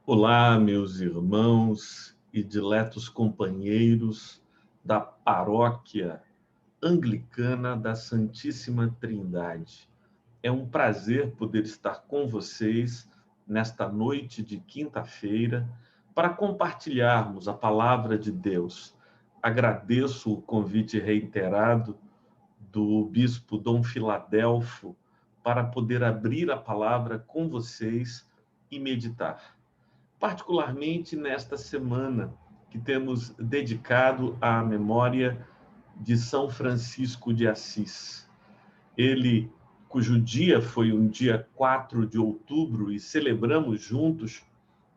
Olá, meus irmãos e diletos companheiros da Paróquia Anglicana da Santíssima Trindade. É um prazer poder estar com vocês nesta noite de quinta-feira para compartilharmos a palavra de Deus. Agradeço o convite reiterado do bispo Dom Filadelfo para poder abrir a palavra com vocês e meditar. Particularmente nesta semana que temos dedicado à memória de São Francisco de Assis. Ele, cujo dia foi um dia 4 de outubro e celebramos juntos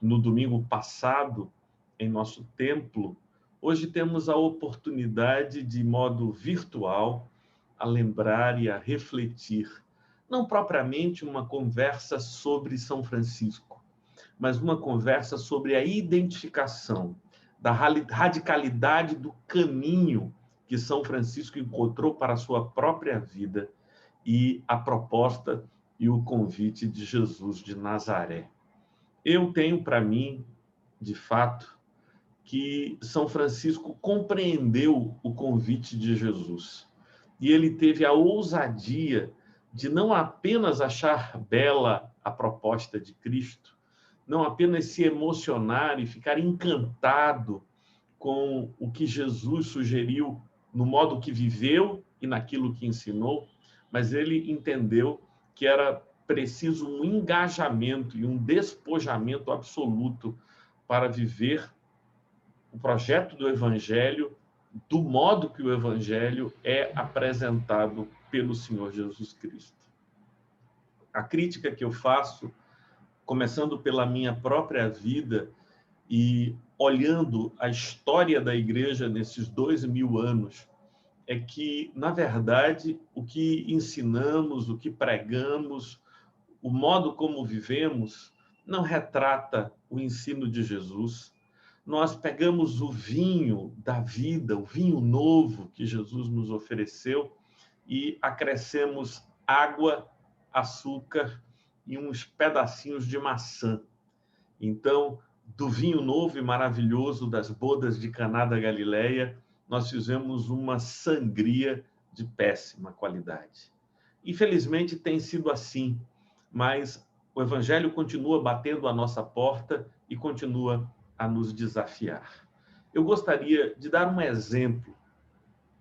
no domingo passado em nosso templo, hoje temos a oportunidade, de modo virtual, a lembrar e a refletir, não propriamente uma conversa sobre São Francisco, mas uma conversa sobre a identificação da radicalidade do caminho que São Francisco encontrou para a sua própria vida e a proposta e o convite de Jesus de Nazaré. Eu tenho para mim, de fato, que São Francisco compreendeu o convite de Jesus e ele teve a ousadia de não apenas achar bela a proposta de Cristo, não apenas se emocionar e ficar encantado com o que Jesus sugeriu no modo que viveu e naquilo que ensinou, mas ele entendeu que era preciso um engajamento e um despojamento absoluto para viver o projeto do Evangelho do modo que o Evangelho é apresentado pelo Senhor Jesus Cristo. A crítica que eu faço, começando pela minha própria vida e olhando a história da Igreja nesses 2000 anos, é que, na verdade, o que ensinamos, o que pregamos, o modo como vivemos, não retrata o ensino de Jesus. Nós pegamos o vinho da vida, o vinho novo que Jesus nos ofereceu, e acrescemos água, açúcar e uns pedacinhos de maçã. Então, do vinho novo e maravilhoso das bodas de Caná da Galileia, nós fizemos uma sangria de péssima qualidade. Infelizmente, tem sido assim, mas o Evangelho continua batendo à nossa porta e continua a nos desafiar. Eu gostaria de dar um exemplo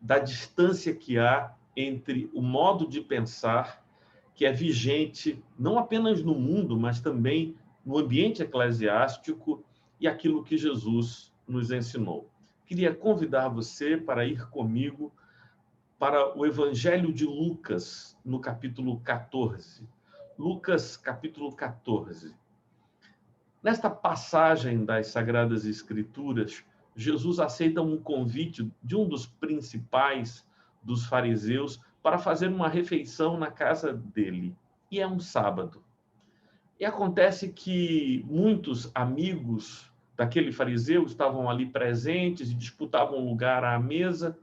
da distância que há entre o modo de pensar que é vigente não apenas no mundo, mas também no ambiente eclesiástico e aquilo que Jesus nos ensinou. Queria convidar você para ir comigo para o Evangelho de Lucas, no capítulo 14. Lucas, capítulo 14. Nesta passagem das Sagradas Escrituras, Jesus aceita um convite de um dos principais dos fariseus para fazer uma refeição na casa dele. E é um sábado. E acontece que muitos amigos daquele fariseu estavam ali presentes e disputavam lugar à mesa.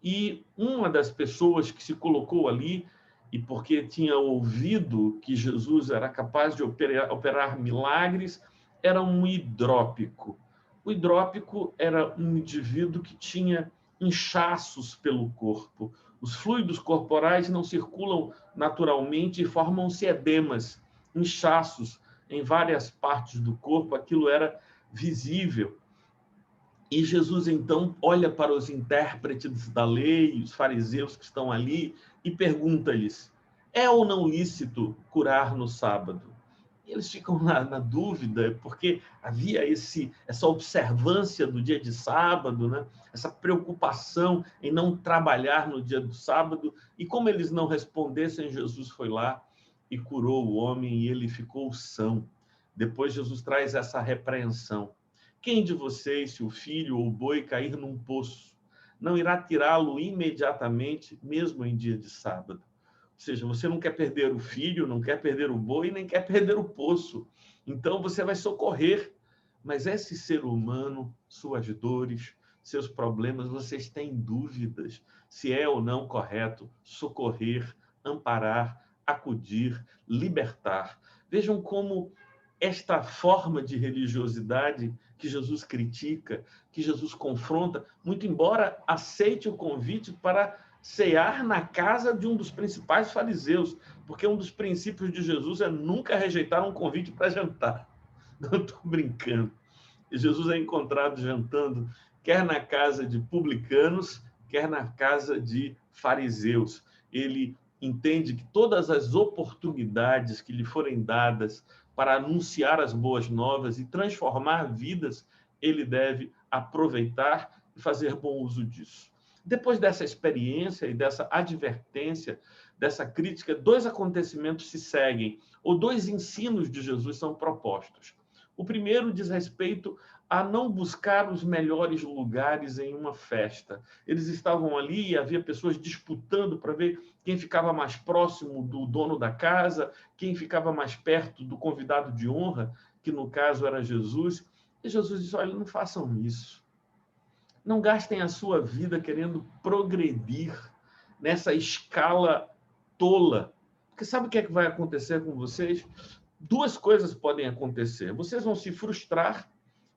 E uma das pessoas que se colocou ali, e porque tinha ouvido que Jesus era capaz de operar milagres, era um hidrópico. O hidrópico era um indivíduo que tinha inchaços pelo corpo. Os fluidos corporais não circulam naturalmente e formam-se edemas, inchaços em várias partes do corpo. Aquilo era visível. E Jesus, então, olha para os intérpretes da lei, os fariseus que estão ali, e pergunta-lhes: é ou não lícito curar no sábado? E eles ficam na dúvida, porque havia essa observância do dia de sábado, né? Essa preocupação em não trabalhar no dia do sábado. E como eles não respondessem, Jesus foi lá e curou o homem e ele ficou são. Depois Jesus traz essa repreensão. Quem de vocês, se o filho ou o boi cair num poço, não irá tirá-lo imediatamente, mesmo em dia de sábado? Ou seja, você não quer perder o filho, não quer perder o boi, nem quer perder o poço. Então você vai socorrer. Mas esse ser humano, suas dores, seus problemas, vocês têm dúvidas se é ou não correto socorrer, amparar, acudir, libertar. Vejam como esta forma de religiosidade que Jesus critica, que Jesus confronta, muito embora aceite o convite para cear na casa de um dos principais fariseus, porque um dos princípios de Jesus é nunca rejeitar um convite para jantar. Não estou brincando. Jesus é encontrado jantando, quer na casa de publicanos, quer na casa de fariseus. Ele entende que todas as oportunidades que lhe forem dadas para anunciar as boas novas e transformar vidas, ele deve aproveitar e fazer bom uso disso. Depois dessa experiência e dessa advertência, dessa crítica, dois acontecimentos se seguem, ou dois ensinos de Jesus são propostos. O primeiro diz respeito a não buscar os melhores lugares em uma festa. Eles estavam ali e havia pessoas disputando para ver quem ficava mais próximo do dono da casa, quem ficava mais perto do convidado de honra, que no caso era Jesus. E Jesus disse, olha, não façam isso. Não gastem a sua vida querendo progredir nessa escala tola. Porque sabe o que é que vai acontecer com vocês? Duas coisas podem acontecer. Vocês vão se frustrar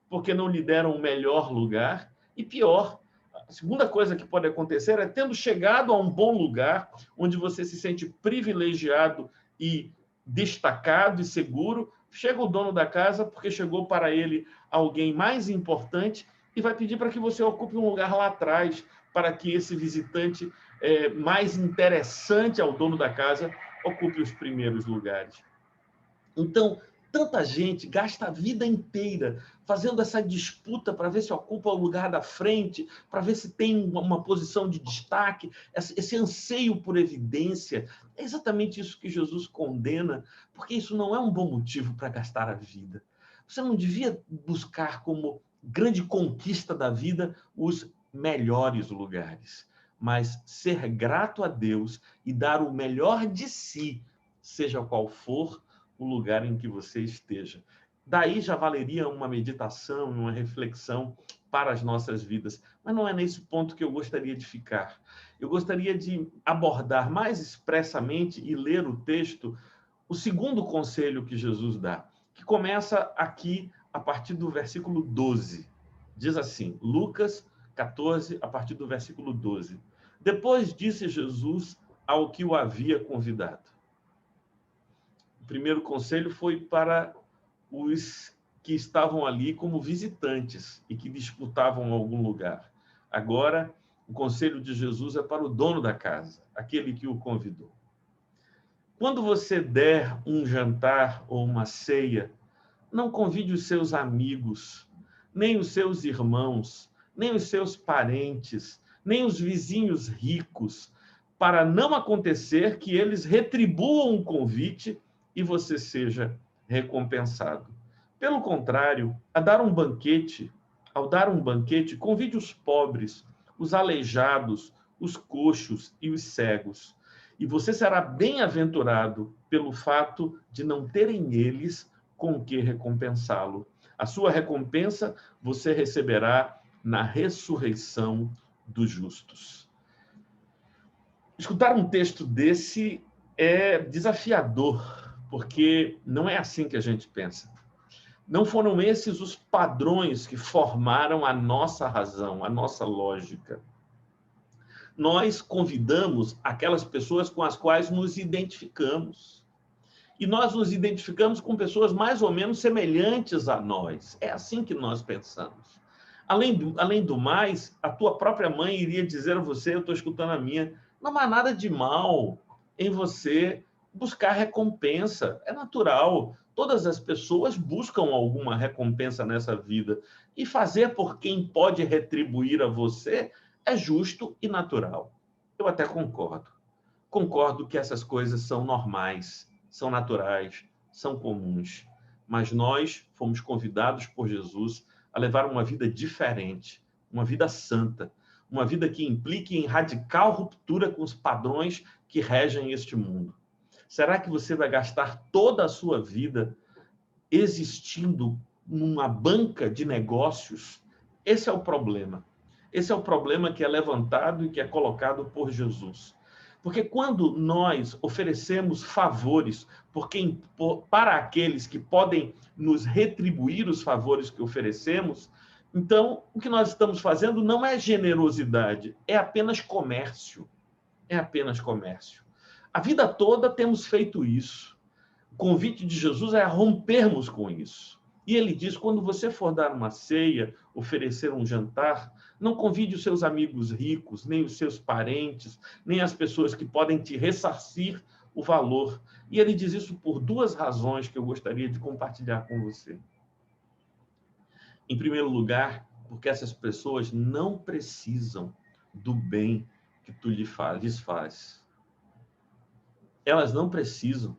porque não lhe deram o melhor lugar. E pior, a segunda coisa que pode acontecer é, tendo chegado a um bom lugar, onde você se sente privilegiado e destacado e seguro, chega o dono da casa porque chegou para ele alguém mais importante e vai pedir para que você ocupe um lugar lá atrás, para que esse visitante mais interessante ao dono da casa ocupe os primeiros lugares. Então, tanta gente gasta a vida inteira fazendo essa disputa para ver se ocupa o lugar da frente, para ver se tem uma posição de destaque, esse anseio por evidência. É exatamente isso que Jesus condena, porque isso não é um bom motivo para gastar a vida. Você não devia buscar como grande conquista da vida os melhores lugares, mas ser grato a Deus e dar o melhor de si, seja qual for o lugar em que você esteja. Daí já valeria uma meditação, uma reflexão para as nossas vidas. Mas não é nesse ponto que eu gostaria de ficar. Eu gostaria de abordar mais expressamente e ler o texto, o segundo conselho que Jesus dá, que começa aqui a partir do versículo 12. Diz assim, Lucas 14, a partir do versículo 12. Depois disse Jesus ao que o havia convidado. O primeiro conselho foi para os que estavam ali como visitantes e que disputavam algum lugar. Agora, o conselho de Jesus é para o dono da casa, aquele que o convidou. Quando você der um jantar ou uma ceia, não convide os seus amigos, nem os seus irmãos, nem os seus parentes, nem os vizinhos ricos, para não acontecer que eles retribuam o convite e você seja recompensado. Pelo contrário, ao dar um banquete, convide os pobres, os aleijados, os coxos e os cegos. E você será bem-aventurado pelo fato de não terem eles com que recompensá-lo. A sua recompensa você receberá na ressurreição dos justos. Escutar um texto desse é desafiador, porque não é assim que a gente pensa. Não foram esses os padrões que formaram a nossa razão, a nossa lógica. Nós convidamos aquelas pessoas com as quais nos identificamos. E nós nos identificamos com pessoas mais ou menos semelhantes a nós. É assim que nós pensamos. Além do mais, a tua própria mãe iria dizer a você, eu estou escutando a minha, não há nada de mal em você buscar recompensa. É natural. Todas as pessoas buscam alguma recompensa nessa vida. E fazer por quem pode retribuir a você é justo e natural. Eu até concordo. Concordo que essas coisas são normais, são naturais, são comuns. Mas nós fomos convidados por Jesus a levar uma vida diferente, uma vida santa, uma vida que implique em radical ruptura com os padrões que regem este mundo. Será que você vai gastar toda a sua vida existindo numa banca de negócios? Esse é o problema. Esse é o problema que é levantado e que é colocado por Jesus. Porque quando nós oferecemos favores para aqueles que podem nos retribuir os favores que oferecemos, então o que nós estamos fazendo não é generosidade, é apenas comércio. É apenas comércio. A vida toda temos feito isso. O convite de Jesus é a rompermos com isso. E ele diz, quando você for dar uma ceia, oferecer um jantar, não convide os seus amigos ricos, nem os seus parentes, nem as pessoas que podem te ressarcir o valor. E ele diz isso por duas razões que eu gostaria de compartilhar com você. Em primeiro lugar, porque essas pessoas não precisam do bem que tu lhes faz. Elas não precisam.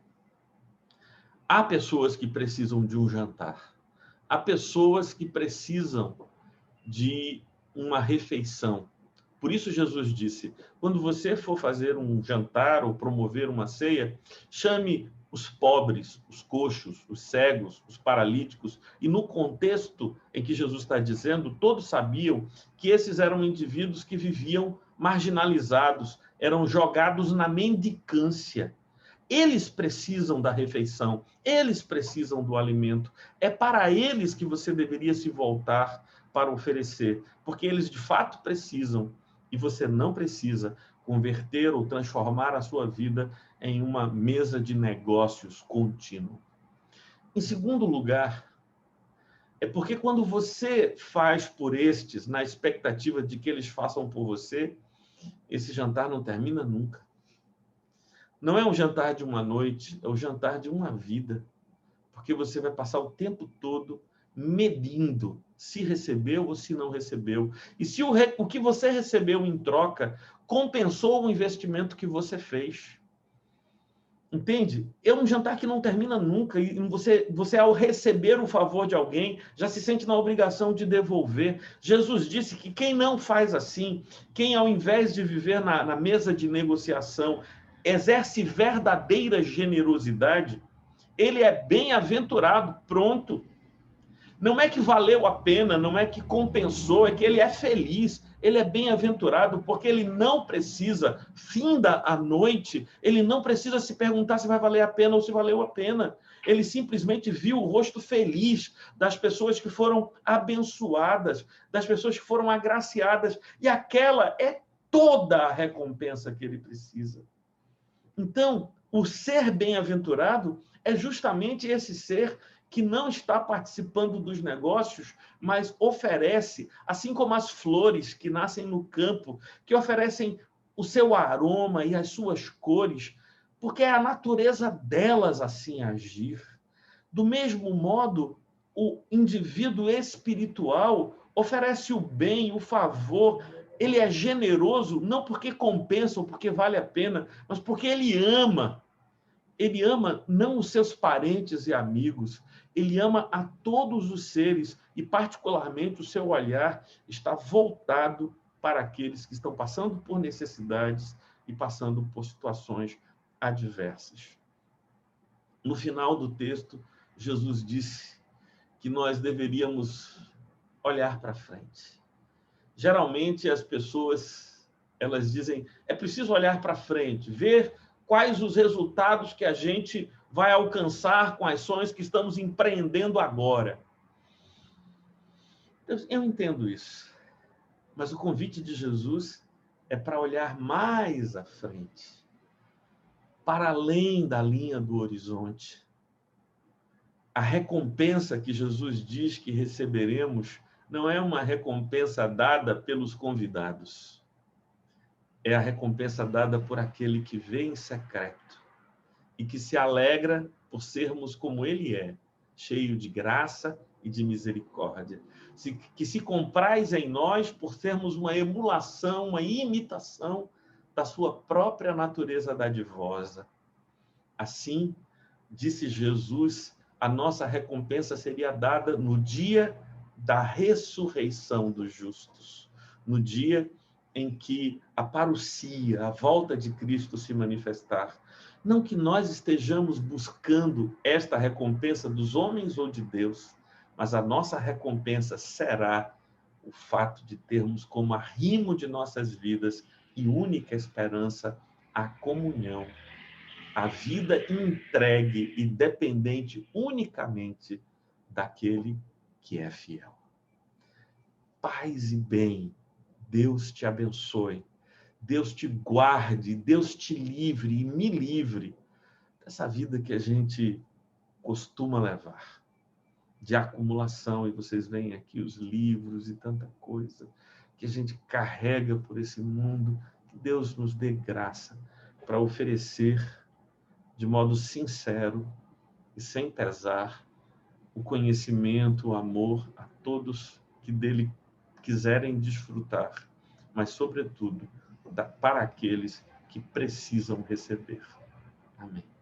Há pessoas que precisam de um jantar. Há pessoas que precisam de uma refeição. Por isso Jesus disse, quando você for fazer um jantar ou promover uma ceia, chame os pobres, os coxos, os cegos, os paralíticos. E no contexto em que Jesus está dizendo, todos sabiam que esses eram indivíduos que viviam marginalizados, eram jogados na mendicância. Eles precisam da refeição, eles precisam do alimento. É para eles que você deveria se voltar para oferecer, porque eles de fato precisam e você não precisa converter ou transformar a sua vida em uma mesa de negócios contínua. Em segundo lugar, é porque quando você faz por estes, na expectativa de que eles façam por você, esse jantar não termina nunca. Não é um jantar de uma noite, é o jantar de uma vida. Porque você vai passar o tempo todo medindo se recebeu ou se não recebeu. E se o que você recebeu em troca compensou o investimento que você fez. Entende? É um jantar que não termina nunca. E você, ao receber o favor de alguém, já se sente na obrigação de devolver. Jesus disse que quem não faz assim, quem ao invés de viver na mesa de negociação, exerce verdadeira generosidade, ele é bem-aventurado, pronto. Não é que valeu a pena, não é que compensou, é que ele é feliz, ele é bem-aventurado, porque ele não precisa, finda a noite, ele não precisa se perguntar se vai valer a pena ou se valeu a pena. Ele simplesmente viu o rosto feliz das pessoas que foram abençoadas, das pessoas que foram agraciadas, e aquela é toda a recompensa que ele precisa. Então, o ser bem-aventurado é justamente esse ser que não está participando dos negócios, mas oferece, assim como as flores que nascem no campo, que oferecem o seu aroma e as suas cores, porque é a natureza delas assim agir. Do mesmo modo, o indivíduo espiritual oferece o bem, o favor, ele é generoso não porque compensa ou porque vale a pena, mas porque ele ama. Ele ama não os seus parentes e amigos, ele ama a todos os seres e, particularmente, o seu olhar está voltado para aqueles que estão passando por necessidades e passando por situações adversas. No final do texto, Jesus disse que nós deveríamos olhar para frente. Geralmente, as pessoas elas dizem é preciso olhar para frente, ver quais os resultados que a gente vai alcançar com ações que estamos empreendendo agora. Eu entendo isso, mas o convite de Jesus é para olhar mais à frente, para além da linha do horizonte. A recompensa que Jesus diz que receberemos não é uma recompensa dada pelos convidados. É a recompensa dada por aquele que vê em secreto e que se alegra por sermos como ele é, cheio de graça e de misericórdia. Que se comprais em nós por sermos uma emulação, uma imitação da sua própria natureza dadivosa. Assim, disse Jesus, a nossa recompensa seria dada no dia da ressurreição dos justos, no dia em que a parousia, a volta de Cristo se manifestar. Não que nós estejamos buscando esta recompensa dos homens ou de Deus, mas a nossa recompensa será o fato de termos como arrimo de nossas vidas e única esperança a comunhão, a vida entregue e dependente unicamente daquele que é fiel. Paz e bem, Deus te abençoe, Deus te guarde, Deus te livre e me livre dessa vida que a gente costuma levar, de acumulação, e vocês veem aqui os livros e tanta coisa que a gente carrega por esse mundo. Que Deus nos dê graça para oferecer de modo sincero e sem pesar o conhecimento, o amor a todos que dele quiserem desfrutar, mas, sobretudo, para aqueles que precisam receber. Amém.